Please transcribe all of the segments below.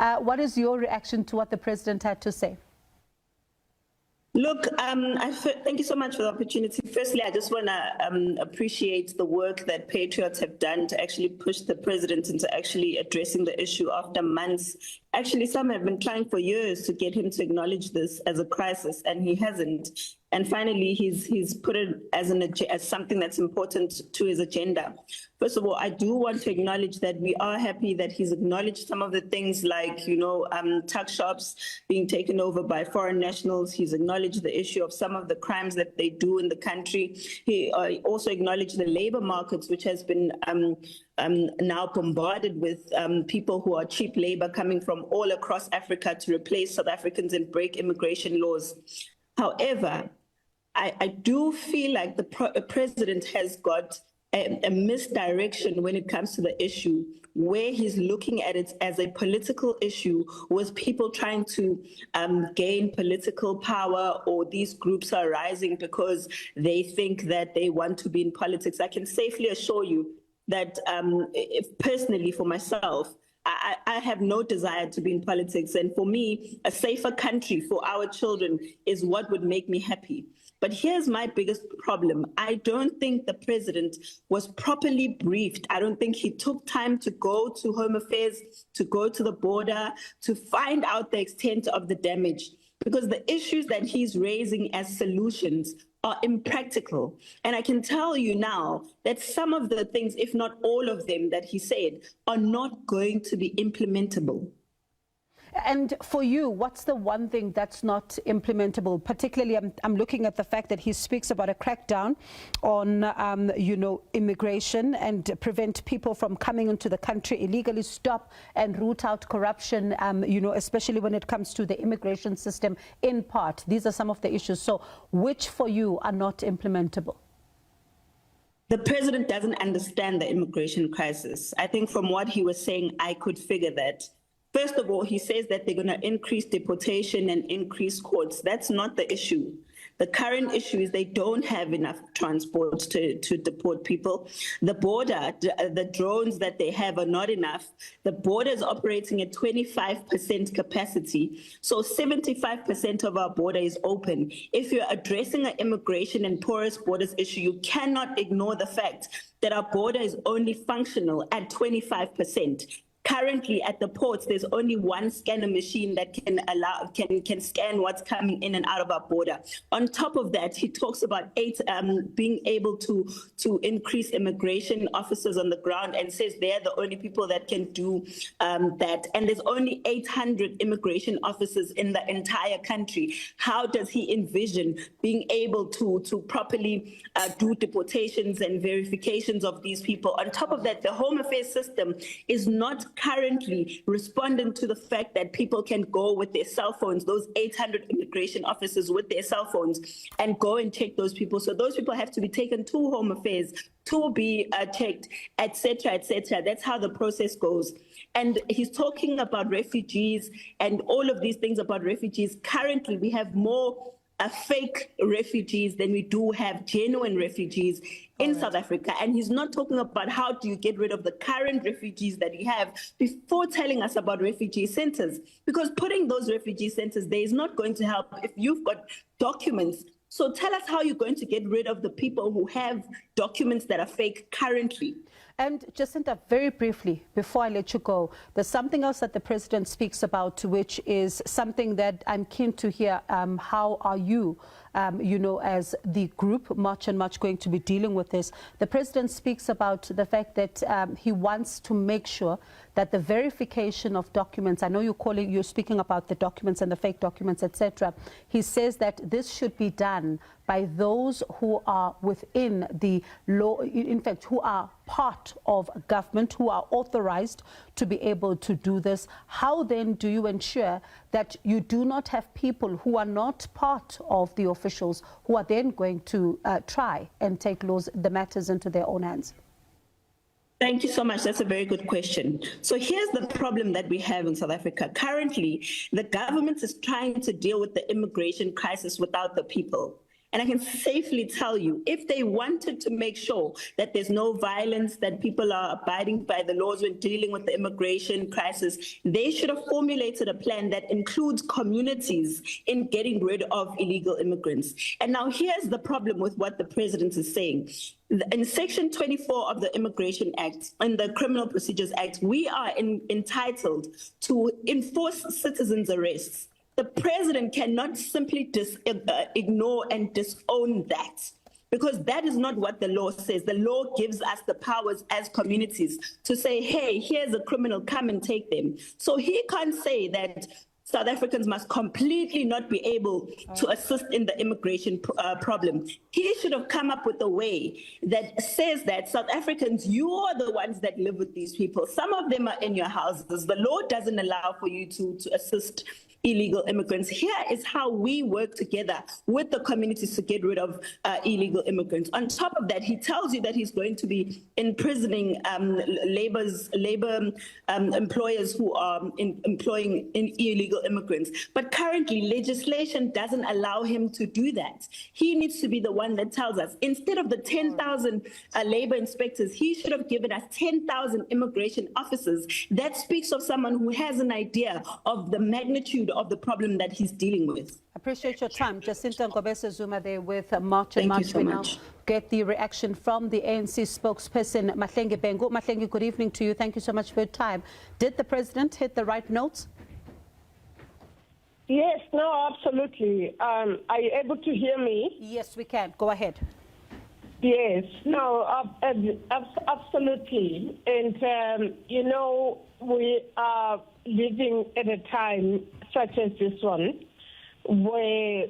What is your reaction to what the president had to say? Look, thank you so much for the opportunity. Firstly, I just want to appreciate the work that Patriots have done to actually push the president into actually addressing the issue after months. Actually, some have been trying for years to get him to acknowledge this as a crisis, and he hasn't. And finally, he's put it as something that's important to his agenda. First of all, I do want to acknowledge that we are happy that he's acknowledged some of the things like, tuck shops being taken over by foreign nationals. He's acknowledged the issue of some of the crimes that they do in the country. He also acknowledged the labor markets, which has been now bombarded with people who are cheap labor coming from all across Africa to replace South Africans and break immigration laws. However, I do feel like the president has got a misdirection when it comes to the issue, where he's looking at it as a political issue with people trying to gain political power, or these groups are rising because they think that they want to be in politics. I can safely assure you that personally for myself, I have no desire to be in politics. And for me, a safer country for our children is what would make me happy. But here's my biggest problem. I don't think the president was properly briefed. I don't think he took time to go to Home Affairs, to go to the border, to find out the extent of the damage. Because the issues that he's raising as solutions are impractical. And I can tell you now that some of the things, if not all of them that he said, are not going to be implementable. And for you, what's the one thing that's not implementable? Particularly, I'm looking at the fact that he speaks about a crackdown on, immigration and prevent people from coming into the country illegally, stop and root out corruption, especially when it comes to the immigration system in part. These are some of the issues. So which for you are not implementable? The president doesn't understand the immigration crisis. I think from what he was saying, I could figure that. First of all, he says that they're going to increase deportation and increase courts. That's not the issue. The current issue is they don't have enough transport to deport people. The border, the drones that they have are not enough. The border is operating at 25% capacity. So 75% of our border is open. If you're addressing an immigration and porous borders issue, you cannot ignore the fact that our border is only functional at 25%. Currently at the ports, there's only one scanner machine that can scan what's coming in and out of our border. On top of that, he talks about being able to increase immigration officers on the ground, and says they're the only people that can do that. And there's only 800 immigration officers in the entire country. How does he envision being able to properly do deportations and verifications of these people? On top of that, the Home Affairs system is not currently responding to the fact that people can go with their cell phones, those 800 immigration officers with their cell phones, and go and check those people. So those people have to be taken to Home Affairs to be checked, etc., etc. That's how the process goes. And he's talking about refugees and all of these things about refugees. Currently, we have more fake refugees than we do have genuine refugees in South Africa. And he's not talking about how do you get rid of the current refugees that we have before telling us about refugee centers. Because putting those refugee centers there is not going to help if you've got documents. So tell us how you're going to get rid of the people who have documents that are fake currently. And Jacinta, very briefly, before I let you go, there's something else that the president speaks about, which is something that I'm keen to hear. How are you, as the group, March and March, going to be dealing with this? The president speaks about the fact that he wants to make sure that the verification of documents, I know you're speaking about the documents and the fake documents, etc. He says that this should be done by those who are within the law, in fact, who are part of government, who are authorized to be able to do this. How then do you ensure that you do not have people who are not part of the officials who are then going to try and take the matters into their own hands? Thank you so much. That's a very good question. So here's the problem that we have in South Africa. Currently, the government is trying to deal with the immigration crisis without the people. And I can safely tell you, if they wanted to make sure that there's no violence, that people are abiding by the laws when dealing with the immigration crisis, they should have formulated a plan that includes communities in getting rid of illegal immigrants. And now here's the problem with what the president is saying. In Section 24 of the Immigration Act and the Criminal Procedures Act, we are entitled to enforce citizens' arrests. The president cannot simply ignore and disown that, because that is not what the law says. The law gives us the powers as communities to say, hey, here's a criminal, come and take them. So he can't say that South Africans must completely not be able to assist in the immigration problem. He should have come up with a way that says that South Africans, you are the ones that live with these people. Some of them are in your houses. The law doesn't allow for you to assist illegal immigrants. Here is how we work together with the communities to get rid of illegal immigrants. On top of that, he tells you that he's going to be imprisoning labor employers who are employing illegal immigrants. But currently, legislation doesn't allow him to do that. He needs to be the one that tells us, instead of the 10,000 labor inspectors, he should have given us 10,000 immigration officers. That speaks of someone who has an idea of the magnitude of the problem that he's dealing with. Appreciate your time. Jacinta Ngobese Zuma there with March and Thank March. you so We much. now get the reaction from the ANC spokesperson, Mahlenge Bengu. Mahlenge, good evening to you. Thank you so much for your time. Did the president hit the right notes? Yes, no, absolutely. Are you able to hear me? Yes, we can. Go ahead. Yes, no, absolutely. And, you know, we are living at a time such as this one, where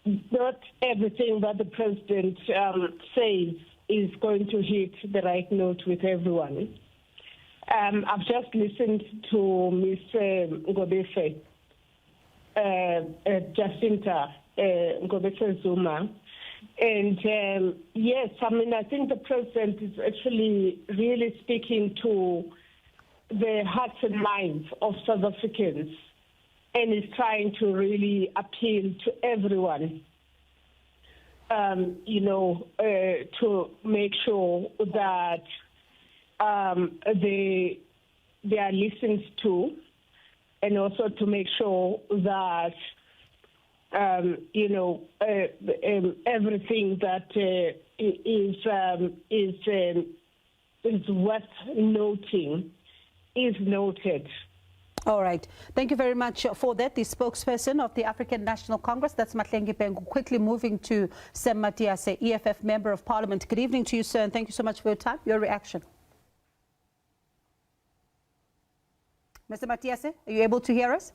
not everything that the president says is going to hit the right note with everyone. I've just listened to Ms. Ngobese, Jacinta Ngobese Zuma. And yes, I mean, I think the president is actually really speaking to the hearts and minds of South Africans, and is trying to really appeal to everyone, you know, to make sure that they are listened to, and also to make sure that you know, everything that is worth noting is noted. All right. Thank you very much for that. The spokesperson of the African National Congress, that's Mahlenge Bengu. Quickly moving to Sam Matiase, EFF Member of Parliament. Good evening to you, sir, and thank you so much for your time. Your reaction. Mr. Matiase, are you able to hear us?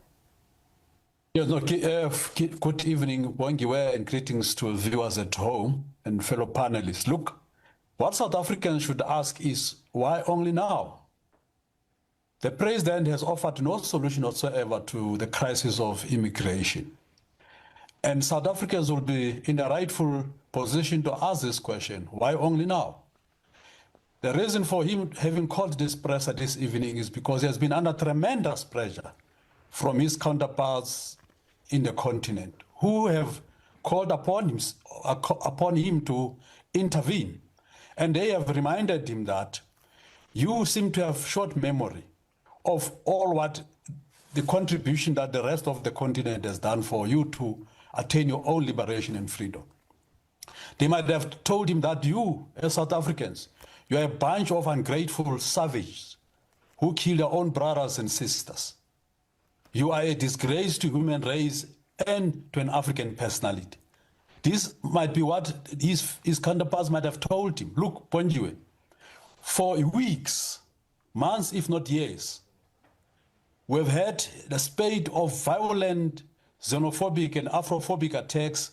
Yes, no, good evening, Bongiwe, and greetings to viewers at home and fellow panelists. Look, what South Africans should ask is, why only now? The president has offered no solution whatsoever to the crisis of immigration. And South Africans will be in a rightful position to ask this question, why only now? The reason for him having called this presser this evening is because he has been under tremendous pressure from his counterparts in the continent, who have called upon him to intervene. And they have reminded him that you seem to have short memory of all what the contribution that the rest of the continent has done for you to attain your own liberation and freedom. They might have told him that you, as South Africans, you are a bunch of ungrateful savages who kill their own brothers and sisters. You are a disgrace to human race and to an African personality. This might be what his counterparts might have told him. Look, Bongiwe, for weeks, months, if not years, we've had the spate of violent, xenophobic and Afrophobic attacks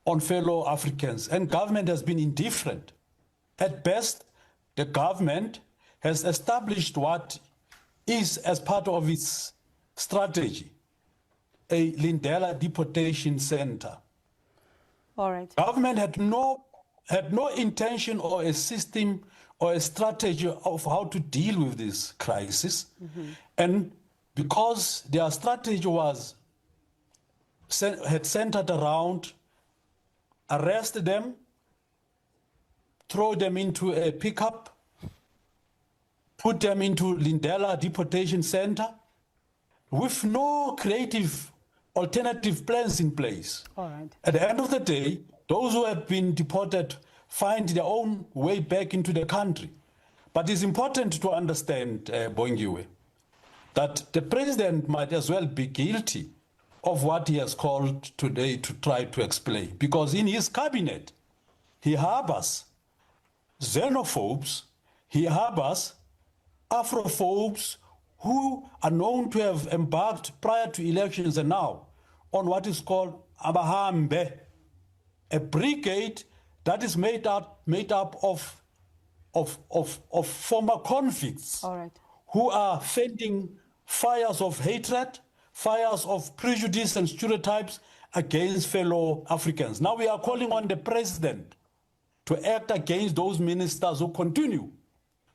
on fellow Africans, and government has been indifferent. At best, the government has established what is, as part of its strategy, a Lindela deportation center. All right. Government had no intention or a system or a strategy of how to deal with this crisis. And because their strategy had centered around arrest them, throw them into a pickup, put them into Lindela deportation center with no creative alternative plans in place. All right. At the end of the day, those who have been deported find their own way back into the country. But it's important to understand, Bongiwe, that the president might as well be guilty of what he has called today to try to explain. Because in his cabinet, he harbors xenophobes, he harbors Afrophobes who are known to have embarked prior to elections and now on what is called Abahambe, a brigade that is made up of former convicts. All right. Who are fanning fires of hatred, fires of prejudice and stereotypes against fellow Africans. Now we are calling on the president to act against those ministers who continue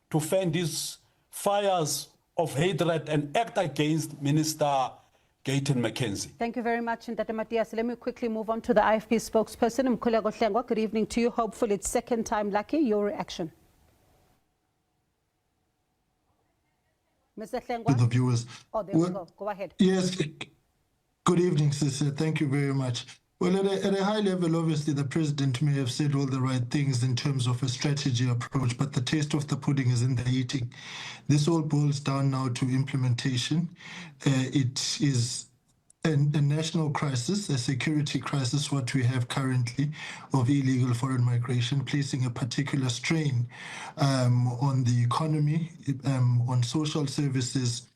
to fan these fires of hatred and act against Minister Gayton McKenzie. Thank you very much, Ndate Matias. Let me quickly move on to the IFP spokesperson, Mkhuleko Hlengwa. Good evening to you. Hopefully it's second time lucky. Your reaction. Mr. Hlengwa? To the viewers. Oh, there we go. Go ahead. Yes. Good evening, sister. Thank you very much. Well, at a high level, obviously, the president may have said all the right things in terms of a strategy approach, but the taste of the pudding is in the eating. This all boils down now to implementation. It is a national crisis, a security crisis, what we have currently of illegal foreign migration, placing a particular strain on the economy, on social services,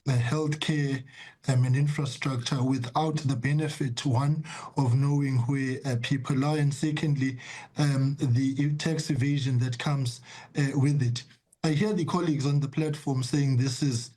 healthcare and infrastructure without the benefit, one, of knowing where people are, and secondly, the tax evasion that comes with it. I hear the colleagues on the platform saying this is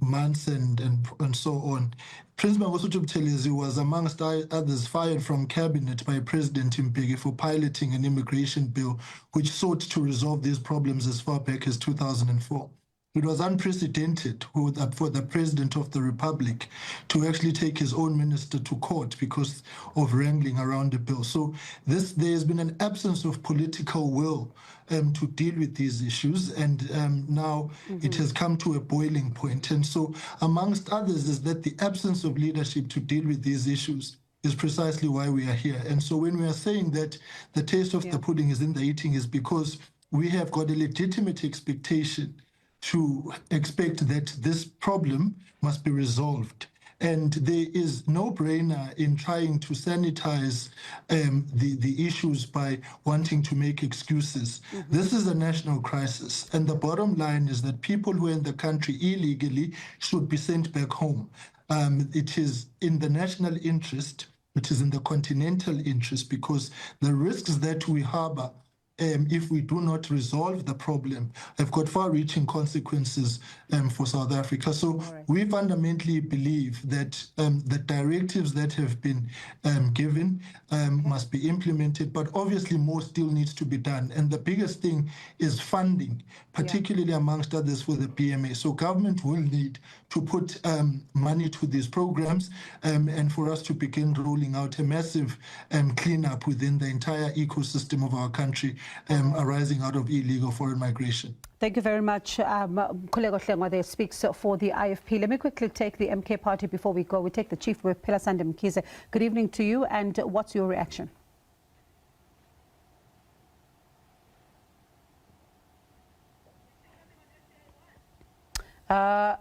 months and so on. Prince Mangosuthu Buthelezi was amongst others fired from cabinet by President Mbeki for piloting an immigration bill which sought to resolve these problems as far back as 2004. It was unprecedented for the President of the Republic to actually take his own minister to court because of wrangling around the bill. So there has been an absence of political will to deal with these issues, and now it has come to a boiling point. And so, amongst others, is that the absence of leadership to deal with these issues is precisely why we are here. And so when we are saying that the taste of the pudding is in the eating, is because we have got a legitimate expectation to expect that this problem must be resolved. And there is no brainer in trying to sanitize the issues by wanting to make excuses. This is a national crisis. And the bottom line is that people who are in the country illegally should be sent back home. It is in the national interest, it is in the continental interest, because the risks that we harbor if we do not resolve the problem, have got far-reaching consequences for South Africa. So we fundamentally believe that the directives that have been given must be implemented, but obviously more still needs to be done. And the biggest thing is funding, particularly amongst others for the BMA. So government will need to put money to these programs and for us to begin rolling out a massive cleanup within the entire ecosystem of our country arising out of illegal foreign migration. Thank you very much. Mkhuleko Hlengwa there speaks for the IFP. Let me quickly take the MK party before we go. We take the Chief Whip, Philasande Mkhize. Good evening to you, and what's your reaction? We're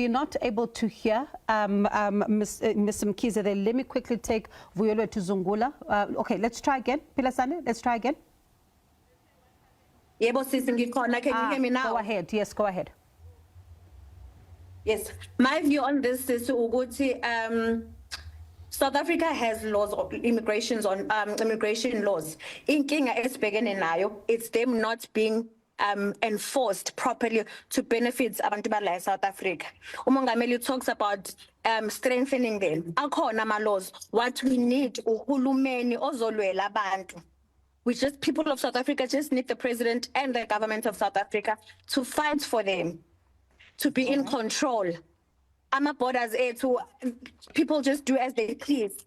not able to hear Ms. Mkhize there. Let me quickly take Vuyelwe Tuzungula. Okay, let's try again. Philasande, let's try again. Yebo sisi ngikhona, can you hear me now? Go ahead. Yes, go ahead. Yes, my view on this is ukuthi South Africa has laws of immigration laws. Inkinga esibhekene nayo, it's them not being enforced properly to benefit abantu bala South Africa. Umongameli talks about strengthening them. Akhona ama laws. What we need uhulumeni ozolwela abantu. People of South Africa just need the president and the government of South Africa to fight for them, to be in control. Ama borders to people just do as they please.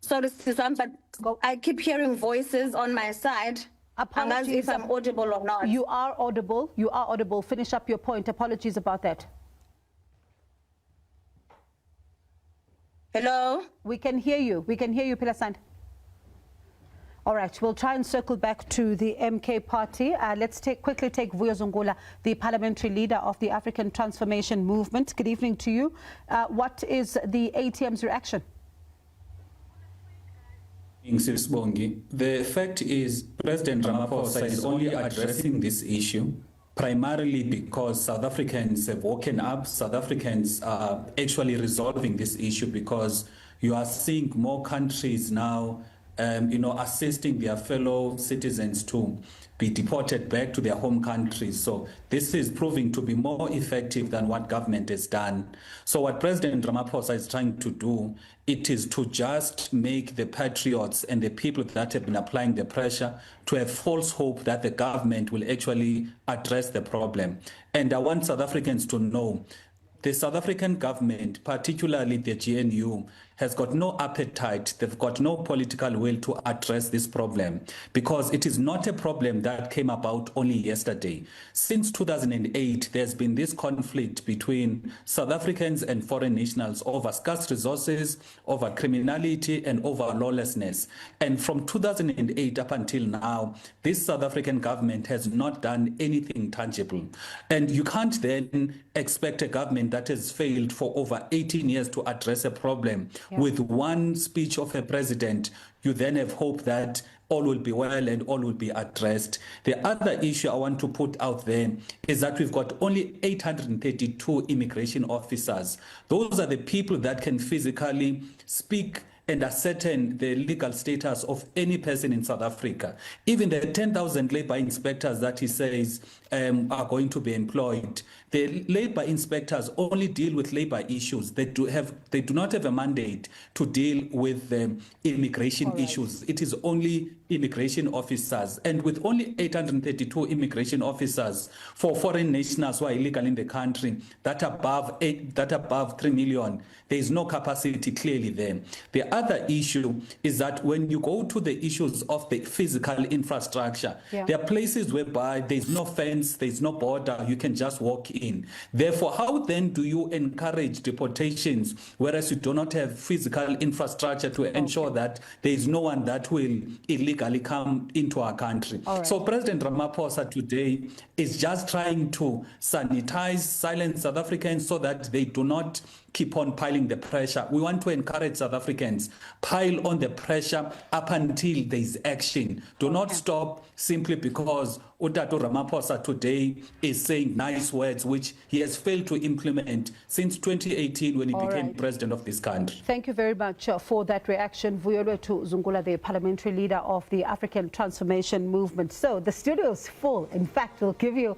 Sorry, Siswam, but Go. I keep hearing voices on my side. Apologies. If I'm audible or not. You are audible. You are audible. Finish up your point. Apologies about that. Hello? We can hear you. We can hear you, Pilasand. All right, we'll try and circle back to the MK party. Let's quickly take Vuyo Zungula, the parliamentary leader of the African Transformation Movement. Good evening to you. What is the ATM's reaction? The fact is President Ramaphosa is only addressing this issue primarily because South Africans have woken up. South Africans are actually resolving this issue because you are seeing more countries now assisting their fellow citizens to be deported back to their home countries. So this is proving to be more effective than what government has done. So what President Ramaphosa is trying to do, it is to just make the patriots and the people that have been applying the pressure to have false hope that the government will actually address the problem. And I want South Africans to know the South African government, particularly the GNU, has got no appetite, they've got no political will to address this problem because it is not a problem that came about only yesterday. Since 2008, there's been this conflict between South Africans and foreign nationals over scarce resources, over criminality, and over lawlessness. And from 2008 up until now, this South African government has not done anything tangible. And you can't then expect a government that has failed for over 18 years to address a problem. Yeah. With one speech of a president, you then have hope that all will be well and all will be addressed. The other issue I want to put out there is that we've got only 832 immigration officers. Those are the people that can physically speak and ascertain the legal status of any person in South Africa. Even the 10,000 labor inspectors that he says are going to be employed, the labor inspectors only deal with labor issues. They do not have a mandate to deal with immigration issues. It is only immigration officers. And with only 832 immigration officers for foreign nationals who are illegal in the country, that above 3 million, there is no capacity clearly there. The other issue is that when you go to the issues of the physical infrastructure, there are places whereby there's no fence, there's no border, you can just walk in. Therefore, how then do you encourage deportations whereas you do not have physical infrastructure to ensure that there is no one that will illegally come into our country? Right. So President Ramaphosa today is just trying to silence South Africans so that they do not keep on piling the pressure. We want to encourage South Africans, pile on the pressure up until there is action. Do not stop simply because Utato Ramaphosa today is saying nice words which he has failed to implement since 2018 when he became president of this country. Thank you very much for that reaction. Vuyo Zungula, the parliamentary leader of the African Transformation Movement. So the studio is full. In fact, we'll give you